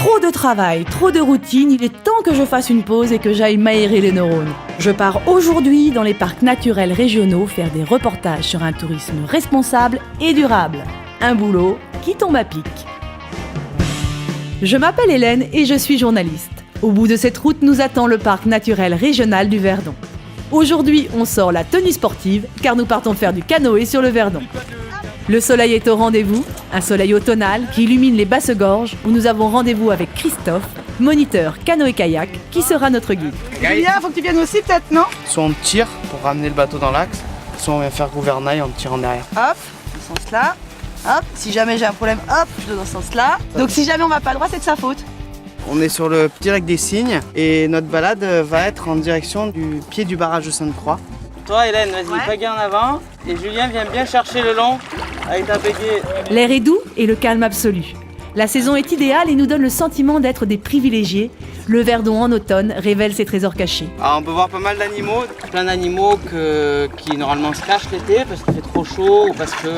Trop de travail, trop de routine, il est temps que je fasse une pause et que j'aille m'aérer les neurones. Je pars aujourd'hui dans les parcs naturels régionaux faire des reportages sur un tourisme responsable et durable. Un boulot qui tombe à pic. Je m'appelle Hélène et je suis journaliste. Au bout de cette route nous attend le parc naturel régional du Verdon. Aujourd'hui, on sort la tenue sportive car nous partons faire du canoë sur le Verdon. Le soleil est au rendez-vous, un soleil automnal qui illumine les basses-gorges où nous avons rendez-vous avec Christophe, moniteur canoë-kayak, qui sera notre guide. Julien, faut que tu viennes aussi peut-être, non? Soit on tire pour ramener le bateau dans l'axe, soit on vient faire gouvernail en tirant derrière. Hop, dans ce sens-là. Hop, si jamais j'ai un problème, hop, je dois dans ce sens-là. Donc si jamais on va pas droit, c'est de sa faute. On est sur le petit lac des Cygnes et notre balade va être en direction du pied du barrage de Sainte-Croix. Toi Hélène, vas-y, pagaie en avant et Julien vient bien chercher le long avec ta pagaie. L'air est doux et le calme absolu. La saison est idéale et nous donne le sentiment d'être des privilégiés. Le Verdon en automne révèle ses trésors cachés. Alors on peut voir pas mal d'animaux, plein d'animaux qui normalement se cachent l'été parce qu'il fait trop chaud ou parce qu'il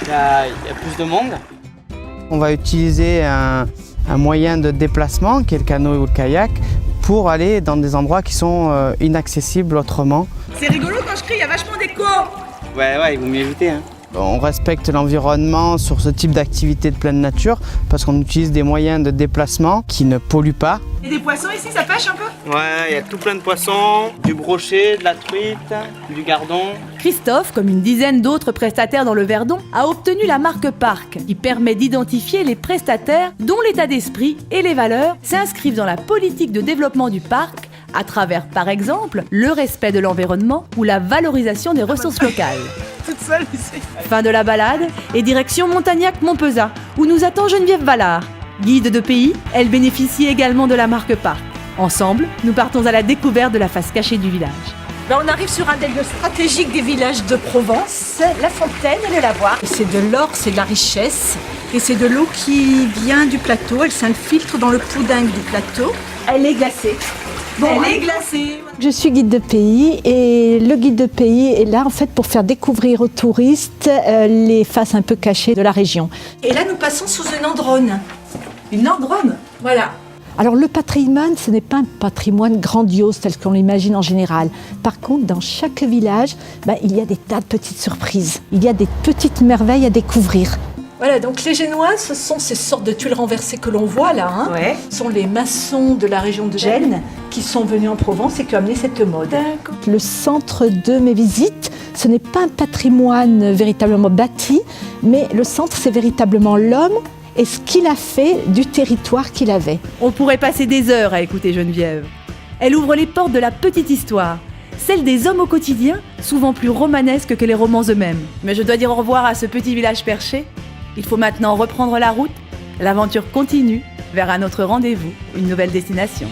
y a plus de monde. On va utiliser un moyen de déplacement qui est le canoë ou le kayak pour aller dans des endroits qui sont inaccessibles autrement. C'est rigolo quand je crie, il y a vachement d'écho. Ouais, il vaut mieux éviter. Hein. On respecte l'environnement sur ce type d'activité de pleine nature parce qu'on utilise des moyens de déplacement qui ne polluent pas. Et des poissons ici, ça pêche un peu? Ouais, il y a tout plein de poissons, du brochet, de la truite, du gardon. Christophe, comme une dizaine d'autres prestataires dans le Verdon, a obtenu la marque Parc, qui permet d'identifier les prestataires dont l'état d'esprit et les valeurs s'inscrivent dans la politique de développement du parc à travers, par exemple, le respect de l'environnement ou la valorisation des ressources locales. Toute seule ici. Fin de la balade et direction Montagnac-Montpezat, où nous attend Geneviève Vallard. Guide de pays, elle bénéficie également de la marque Parc. Ensemble, nous partons à la découverte de la face cachée du village. Là, on arrive sur un des lieux stratégiques des villages de Provence, la fontaine et le lavoir. C'est de l'or, c'est de la richesse. Et c'est de l'eau qui vient du plateau, elle s'infiltre dans le pudding du plateau. Elle est glacée. Elle est glacée. Je suis guide de pays et le guide de pays est là en fait pour faire découvrir aux touristes les faces un peu cachées de la région. Et là, nous passons sous une androne. Une androne? Voilà. Alors le patrimoine, ce n'est pas un patrimoine grandiose tel qu'on l'imagine en général. Par contre, dans chaque village, il y a des tas de petites surprises. Il y a des petites merveilles à découvrir. Voilà, donc les Génois, ce sont ces sortes de tuiles renversées que l'on voit là. Hein. Ouais. Ce sont les maçons de la région de Gênes qui sont venus en Provence et qui ont amené cette mode. Le centre de mes visites, ce n'est pas un patrimoine véritablement bâti, mais le centre, c'est véritablement l'homme et ce qu'il a fait du territoire qu'il avait. On pourrait passer des heures à écouter Geneviève. Elle ouvre les portes de la petite histoire, celle des hommes au quotidien, souvent plus romanesque que les romans eux-mêmes. Mais je dois dire au revoir à ce petit village perché. Il faut maintenant reprendre la route. L'aventure continue vers un autre rendez-vous, une nouvelle destination.